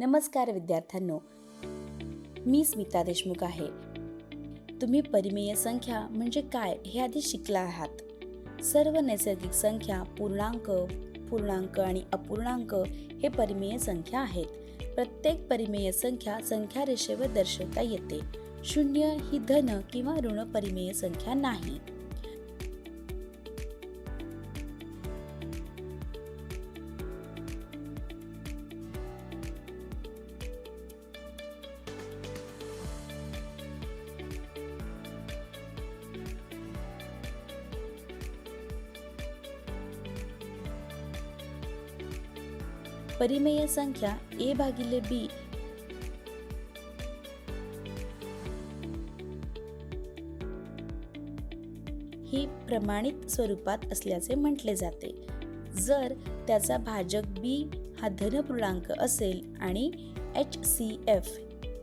नमस्कार विद्यार्थ्यांनो, मी स्मिता देशमुख आहे. तुम्ही परिमेय संख्या म्हणजे काय हे आधी शिकला आहात. सर्व नैसर्गिक संख्या पूर्णांक, पूर्णांक आणि अपूर्णांक हे परिमेय संख्या आहेत. प्रत्येक परिमेय संख्या संख्या रेषेवर दर्शवता येते. शून्य ही धन किंवा ऋण परिमेय संख्या नाही. परिमेय संख्या a भागिले b ही प्रमाणित स्वरूपात असल्याचे म्हटले जाते. जर त्याचा भाजक b हा धनपूर्णांक असेल आणि HCF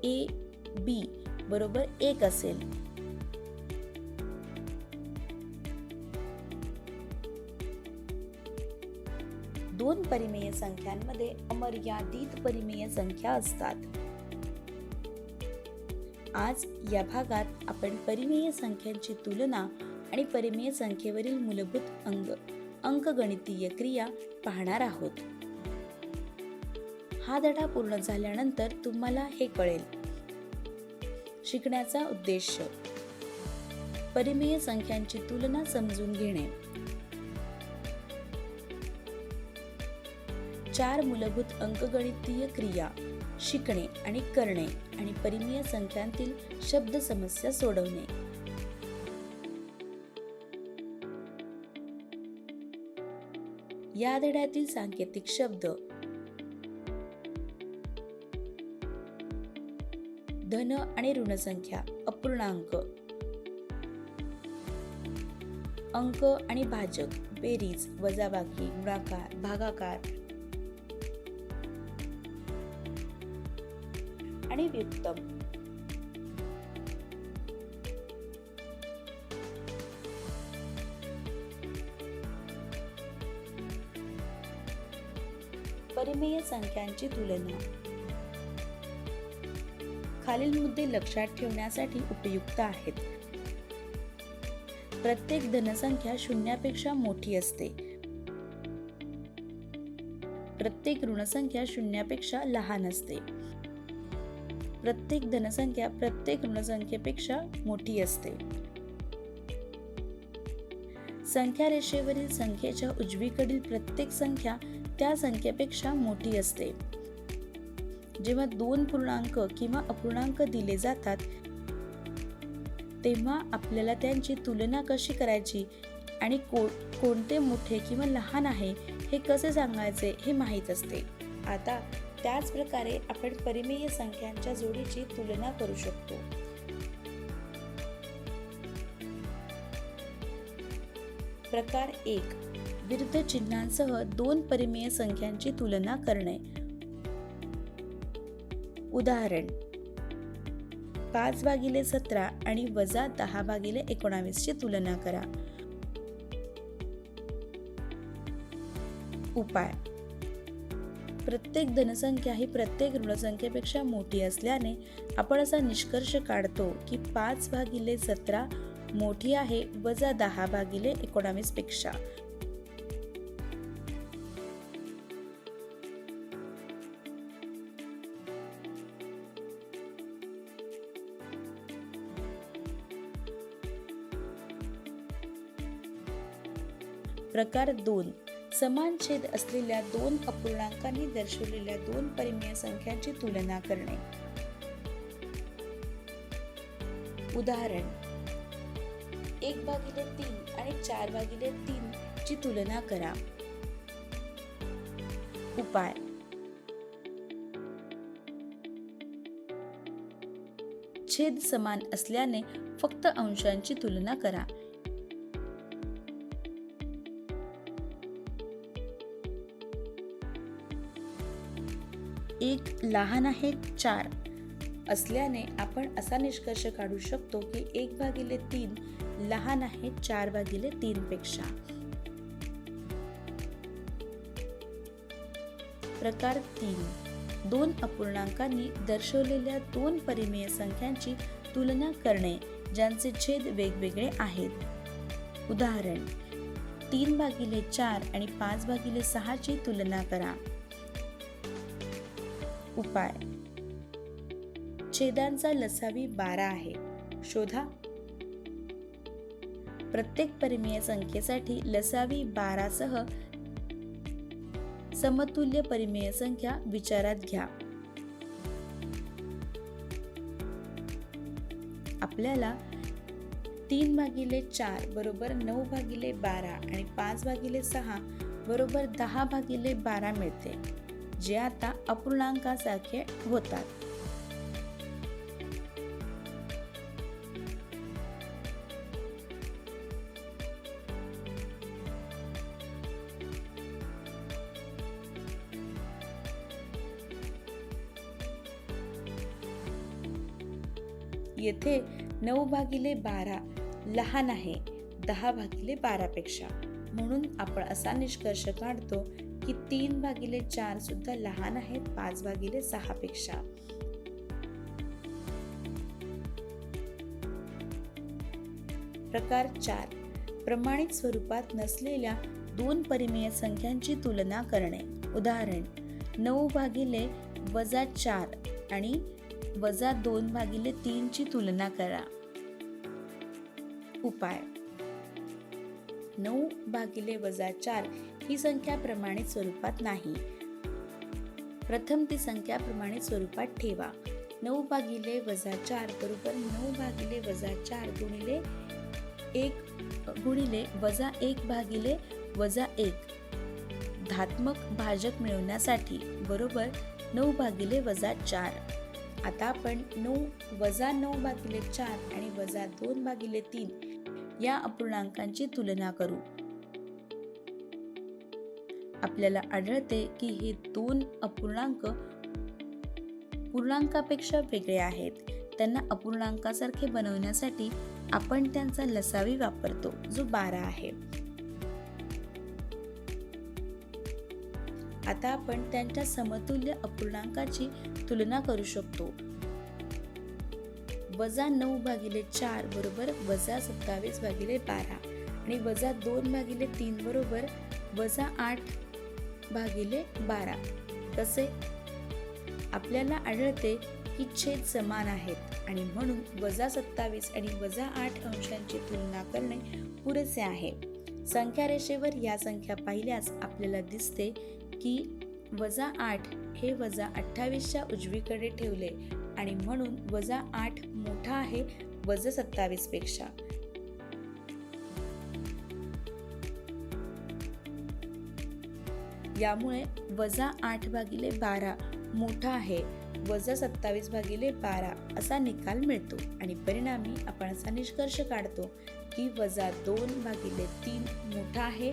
a b बरोबर 1 असेल, दोन परिमेय संख्यांमध्ये अमर्यादित परिमेय संख्या असतात. आज या भागात आपण परिमेय संख्यांची तुलना आणि परिमेय संख्येवरील मूलभूत अंकगणितीय क्रिया पाहणार आहोत. हा धडा पूर्ण झाल्यानंतर तुम्हाला हे कळेल. शिकण्याचा उद्देश: परिमेय संख्यांची तुलना समजून घेणे, 4 मूलभूत अंकगणितीय क्रिया शिकणे आणि करणे आणि परिमेय संख्यांतील शब्द समस्या सोडवणे. या धड्यातील सांकेतिक शब्द: धन आणि ऋण संख्या, अपूर्णांक, अंक आणि भाजक, बेरीज, वजाबाकी, गुणाकार, भागाकार आणि व्युत्तम. परिमेय संख्यांची तुलना. खालील मुद्दे लक्षात ठेवण्यासाठी उपयुक्त आहेत. प्रत्येक धनसंख्या शून्यापेक्षा मोठी असते. प्रत्येक ऋणसंख्या शून्यापेक्षा लहान असते. प्रत्येक धनसंख्या प्रत्येक ऋणसंख्येपेक्षा मोठी असते. संख्या रेषेवरील संख्येच्या उजवीकडील प्रत्येक संख्या त्या संख्येपेक्षा मोठी असते. जेव्हा दोन पूर्णांक किंवा अपूर्णांक दिले जातात तेव्हा आपल्याला त्यांची तुलना कशी करायची आणि कोणते मोठे किंवा लहान आहे हे कसे सांगायचे हे माहीत असते. आता त्याच प्रकारे आपण परिमेय संख्यांच्या जोडीची तुलना करू शकतो. प्रकार 1. विरुद्ध चिन्हांसह दोन परिमेय संख्यांची तुलना करणे. उदाहरण: 5/17 आणि -10/19 ची तुलना करा. उपाय: प्रत्येक धनसंख्या ही प्रत्येक ऋणसंख्येपेक्षा मोठी असल्याने आपण असा निष्कर्ष काढतो की 5/17 मोठी आहे -10/19 पेक्षा. प्रकार 2. समान छेद असलेल्या दोन अपूर्णांकांनी दर्शवलेल्या दोन परिमेय संख्यांची तुलना करणे. उदाहरण: 1/3 आणि 4/3 ची तुलना करा. उपाय: छेद समान असल्याने फक्त अंशांची तुलना करा. एक लहान आहे 4 असल्याने आपण असा निष्कर्ष काढू शकतो की 1/3 लहान आहे 4/3 पेक्षा. प्रकार 3. दोन अपूर्णांकांनी दर्शवलेल्या दोन परिमेय संख्यांची तुलना करणे ज्यांचे छेद वेगवेगळे आहेत. उदाहरण 3/4 आणि 5/6 ची तुलना करा. उपाय: छेदांचा लसावी 12 आहे, शोधा. प्रत्येक परिमेय संख्येसाठी लसावी 12 सह समतुल्य परिमेय संख्या विचारात घ्या. आपल्याला 3/4 बरोबर 9/12 आणि 5/6 बरोबर 10/12 मिळते, जे आता अपूर्णांकासारखे होतात. येथे 9/12 लहान आहे 10/12 पेक्षा, म्हणून आपण असा निष्कर्ष काढतो की 3/4 सुद्धा लहान आहे 5/6 पेक्षा. प्रकार 4. प्रमाणित स्वरूपात नसलेल्या दोन परिमेय संख्यांची तुलना करणे. उदाहरण 9/4 आणि -2/3 ची तुलना करा. उपाय: 9/4 ही संख्या प्रमाणित स्वरूपात नाही. प्रथम ती संख्या प्रमाणित स्वरूपात ठेवा. 9/4 बरोबर 9/4 गुणिले 1/1 धात्मक भाजक मिळवण्यासाठी बरोबर 9/4. आता आपण 9/4 आणि -2/3 या अपूर्णांकांची तुलना करू. आपल्याला आढळते की हे दोन अपूर्णांक पूर्णांकापेक्षा वेगळे आहेत. त्यांना अपूर्णांकासारखे बनवण्यासाठी आपण त्यांचा लसावी वापरतो, जो 12 आहे. आता आपण त्यांच्या समतुल्य अपूर्णांकाची तुलना करू शकतो. 9/4 बरोबर 27/12 आणि 2/3 बरोबर 8/12. तसे आपल्याला आढळते की छेद समान आहेत आणि म्हणून 27 आणि 8 अंशांची तुलना करणे पुरेसे आहे. संख्या रेषेवर या संख्या पाहिल्यास आपल्याला दिसते की 8 हे 28च्या उजवीकडे ठेवले आणि म्हणून 8 मोठा आहे 27 पेक्षा. यामुळे 8/12 मोठा आहे 27/12 असा निकाल मिळतो आणि परिणामी आपण असा निष्कर्ष काढतो की 2/3 मोठा आहे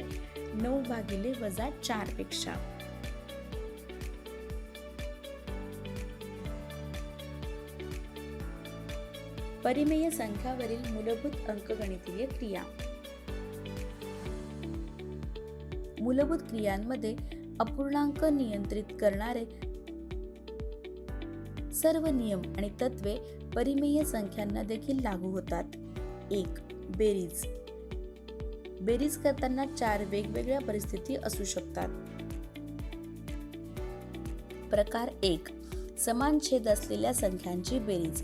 9/4 पेक्षा. परिमेय संख्यावरील मूलभूत अंकगणितीय क्रिया. मूलभूत क्रियांमध्ये अपूर्णांक नियंत्रित करणारे सर्व नियम आणि तत्त्वे परिमेय संख्यांना देखील लागू होतात. 1. बेरीज. बेरीज करताना 4 वेगवेगळ्या परिस्थिती असू शकतात. प्रकार 1. समान छेद असलेल्या संख्यांची बेरीज.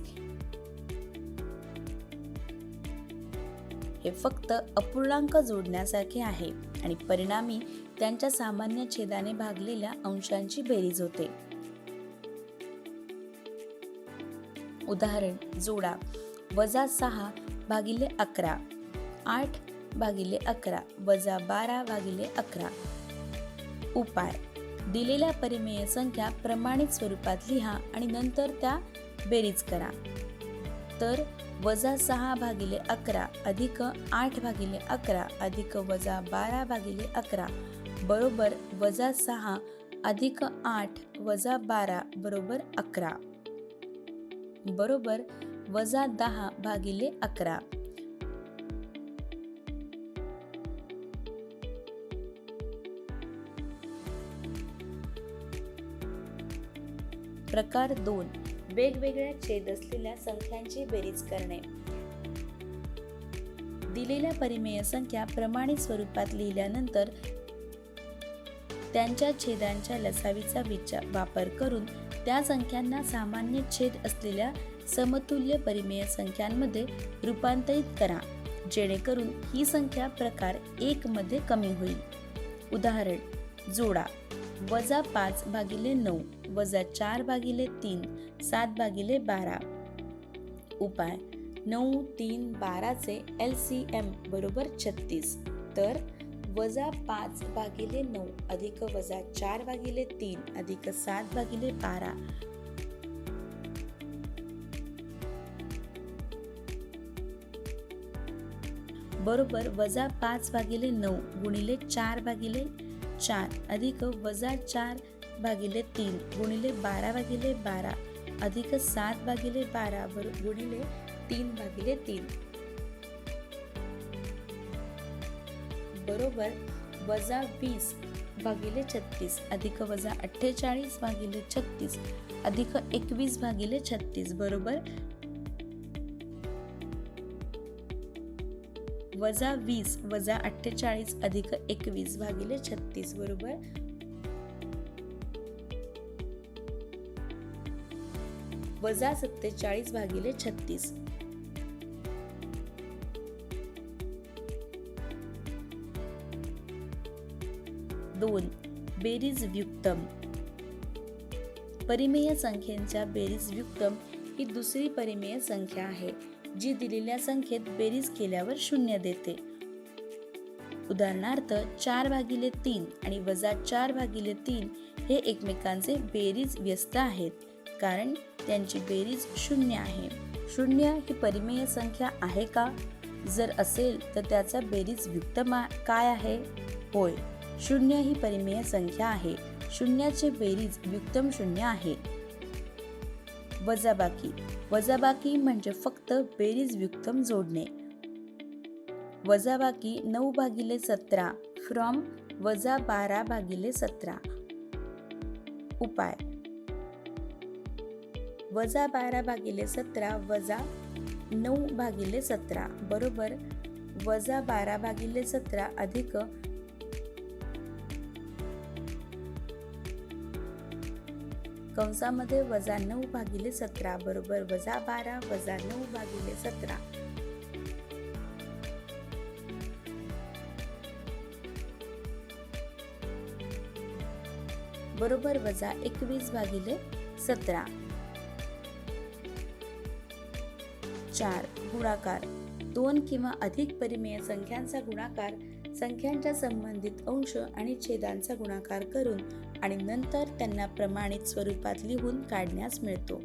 हे फक्त अपूर्णांक जोडण्यासारखे आहे आणि परिणामी त्यांच्या सामान्य छेदाने भागलेल्या अंशांची बेरीज होते. उदाहरण जोडा 6/11 8/11 12/11. उपाय: दिलेल्या परिमेय संख्या प्रमाणित स्वरूपात लिहा आणि नंतर त्या बेरीज करा. तर 6/11 अधिक 8/11 अधिक 12/11 बरोबर 6 अधिक 8 12 बरोबर 11 बरोबर 10/11. प्रकार 2 वेगवेगळ्या छेद असलेल्या संख्यांची बेरीज करणे. दिलेल्या परिमेय संख्या प्रमाणित स्वरूपात लिहिल्यानंतर त्यांच्या छेदांच्या लसावीचा वापर करून त्या संख्यांना सामान्य छेद असलेल्या समतुल्य परिमेय संख्यांमध्ये रूपांतरित करा, जेणेकरून ही संख्या प्रकार 1 मध्ये कमी होईल. उदाहरण: जोडा -5/9 -4/3 7/12. उपाय: 9, 3, 12 चे LCM बरोबर 36. तर -5/9 अधिक -4/3 अधिक 7/12 बरोबर -5/9 गुणिले 4/4 अधिक -4/3 गुणिले 12/12 अधिक 7/12 गुणिले 3/3 बरोबर -20/36 अधिक -48/36 अधिक 21/36 बरोबर -20 -48 अधिक 21/36 बरोबर -47/36. 2. बेरीज व्युत्तम. परिमेय संख्येच्या बेरीज व्युत्तम ही दुसरी परिमेय संख्या आहे जी दिलेल्या संख्येत बेरीज केल्यावर 0 देते. उदाहरणार्थ 4/3 आणि -4/3 हे एकमेकांचे बेरीज व्यस्त आहेत, कारण त्यांची बेरीज 0 आहे. 0 ही परिमेय संख्या आहे का? जर असेल तर त्याचा बेरीज व्युत्तम काय आहे? होय, 0 ही परिमेय संख्या आहे. 0चे बेरीज व्युत्तम 0 आहे. वजाबाकी. वजाबाकी म्हणजे फक्त बेरीज व्युत्तम जोडणे. वजाबाकी 9/17 फ्रॉम -12/17. उपाय: -12/17 -9/17 बरोबर -12/17 अधिक कंसामध्ये -9/17 बरोबर -12 -9/17 बरोबर -21/17. 4. गुणाकार. 2 किंवा अधिक परिमेय संख्यांचा गुणाकार संख्यांच्या संबंधित अंश आणि छेदांचा गुणाकार करून आणि नंतर त्यांना प्रमाणित स्वरूपात लिहून काढण्यास मिळतो.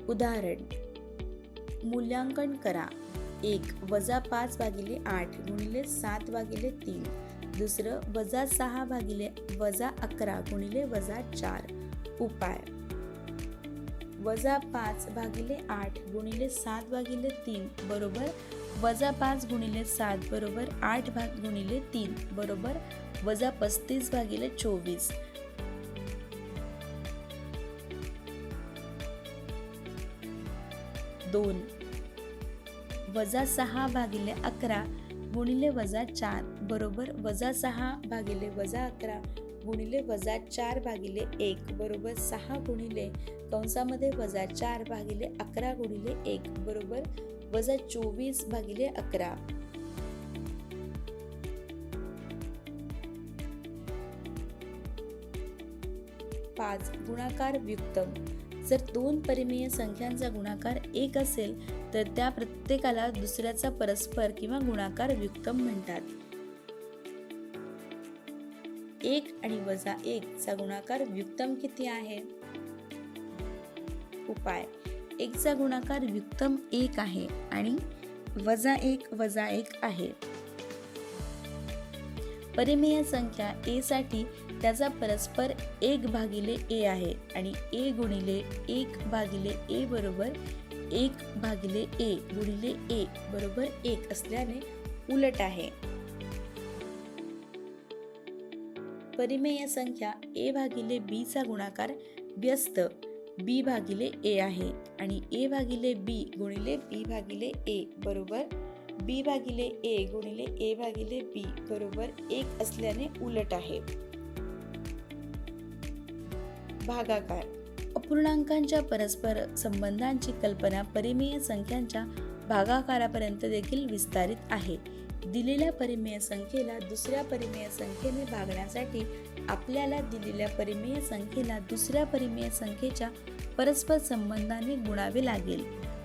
उदाहरण: मूल्यांकन करा. 1. -5/8 गुणिले 7/3. दुसरं -6/11 गुणिले -4. उपाय: -5/8 गुणिले 7/3 बरोबर -5 गुणिले 7 बरोबर 8 गुणिले 3 बरोबर -35/24. 2. -6/11 गुणिले -4 बरोबर -6/11 गुणिले -4/1 बरोबर 6 गुणिले कंसामध्ये -4/11 गुणिले 1 बरोबर -24/11. 5. गुणाकार व्युत्तम. जर 2 परिमेय संख्यांचा गुणाकार 1 असेल तर त्या प्रत्येकाला दुसऱ्याचा परस्पर किंवा गुणाकार व्युत्तम म्हणतात. 1 आणि -1 चा गुणाकार व्युत्तम किती आहे? उपाय: 1 चा गुणाकार व्युत्तम 1 आहे आणि -1 आहे. परिमेय संख्या a साठी त्याचा परस्पर 1/a आहे आणि a गुणिले 1/a बरोबर 1/a गुणिले a बरोबर 1 असल्याने उलट आहे. परिमेय संख्या a/b चा गुणाकार व्यस्त बी भागिले ए आहे आणि ए भागिले बी गुणिले बी भागिले ए बरोबर बी भागिले ए गुणिले ए भागिले बी बरोबर 1 असल्याने उलट आहे. भागाकार. अपूर्णांकांच्या परस्पर संबंधांची कल्पना परिमेय संख्यांच्या भागाकारापर्यंत देखील विस्तारित आहे. दिलेल्या परिमेय संख्येला दुसऱ्या परिमेय संख्येने भागण्यासाठी आपल्याला दिलेल्या परिमेय संख्येला दुसऱ्या परिमेय संख्येच्या परस्पर संबंधाने गुणावे लागेल.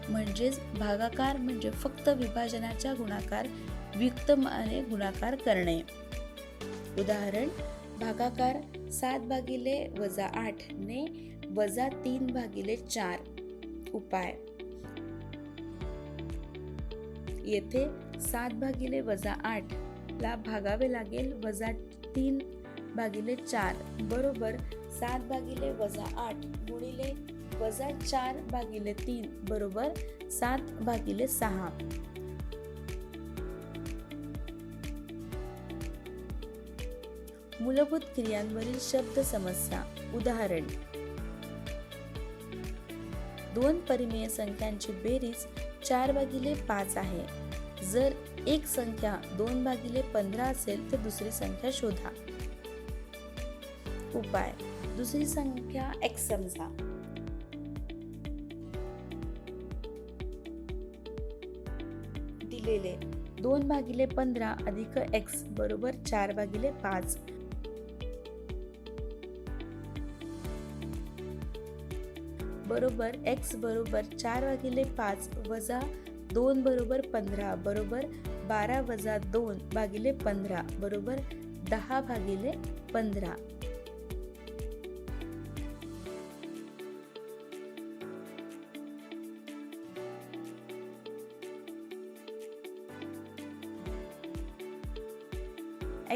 म्हणजेच भागाकार म्हणजे फक्त विभाजनाच्या गुणाकार व्युत्क्रमाने गुणाकार करणे. उदाहरण, भागाकार 7 भागिले -8 ने -3 भागिले 4. उपाय. येथे 7 भागिले -8 ला भागावे लागेल -3 भागिले 4 बरोबर 7 भागिले -8 गुणिले -4 भागिले 3 बरोबर 7 भागिले 6. मूलभूत क्रियांवरील शब्द समस्या. उदाहरण, 2 परिमेय संख्यांची बेरीज 4 भागिले 5 आहे. जर एक संख्या 2 भागिले 15 असेल तर दुसरी संख्या शोधा. उपाय. दुसरी संख्या x समजा. दिलेले 2 भागिले 15 अधिक x बरोबर 4 भागिले 5. बरोबर x बरोबर 4 भागिले 5 वजा 2 बरोबर 15 बरोबर 12 वजा 2 भागिले 15 बरोबर 10 भागिले 15.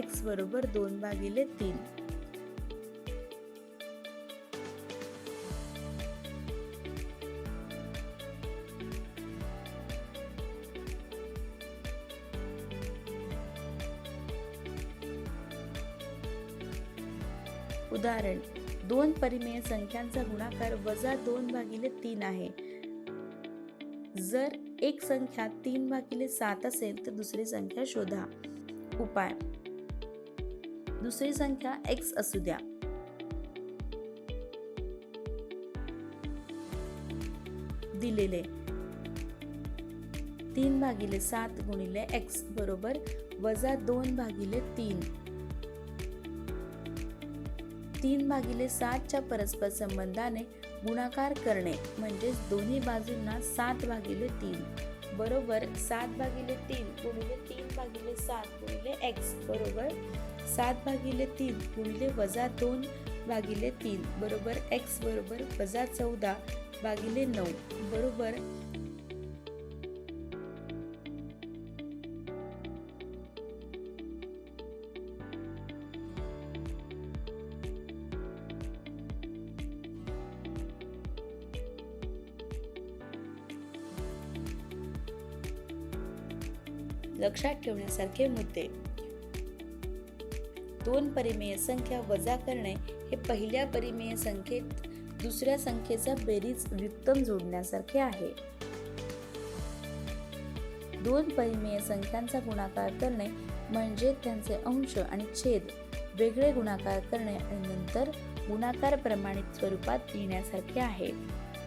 x बरोबर 2 भागिले 3. उदाहरण, 2 परिमेय संख्यांचा गुणाकार -2 भागिले 3 आहे. जर एक संख्या 3 भागिले 7 असेल तर दुसरी संख्या शोधा. उपाय. दुसरी संख्या x असू द्या. दिलेले 3 भागिले 7 गुणिले x बरोबर -2 भागिले 3. 3 भागिले 7 च्या परस्पर संबंधाने गुणाकार करणे म्हणजेच दोन्ही बाजूंना 7 भागिले 3 बरोबर 7 भागिले 3 गुणिले 3 भागिले 7 गुणिले x बरोबर 7 भागिले 3 गुणिले -2 भागिले 3 बरोबर x बरोबर -14 भागिले 9 बरोबर लक्षात ठेवण्यासारखे मुद्दे. 2 परिमेय संख्या वजा करणे हे पहिल्या परिमेय संख्येत दुसऱ्या संख्येचा बेरीज व्युत्क्रम जोडण्यासारखे आहे. 2 परिमेय संख्यांचा गुणाकार करणे म्हणजे त्यांचे अंश आणि छेद वेगळे गुणाकार करणे आणि नंतर गुणाकार प्रमाणित स्वरूपात लिहिण्यासारखे आहे.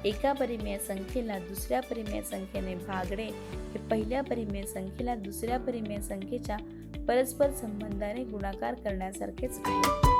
एका परिमेय संख्येला दुसऱ्या परिमेय संख्येने भागणे हे पहिल्या परिमेय संख्येला दुसऱ्या परिमेय संख्येच्या परस्पर संबंधाने गुणाकार करण्यासारखेच आहे.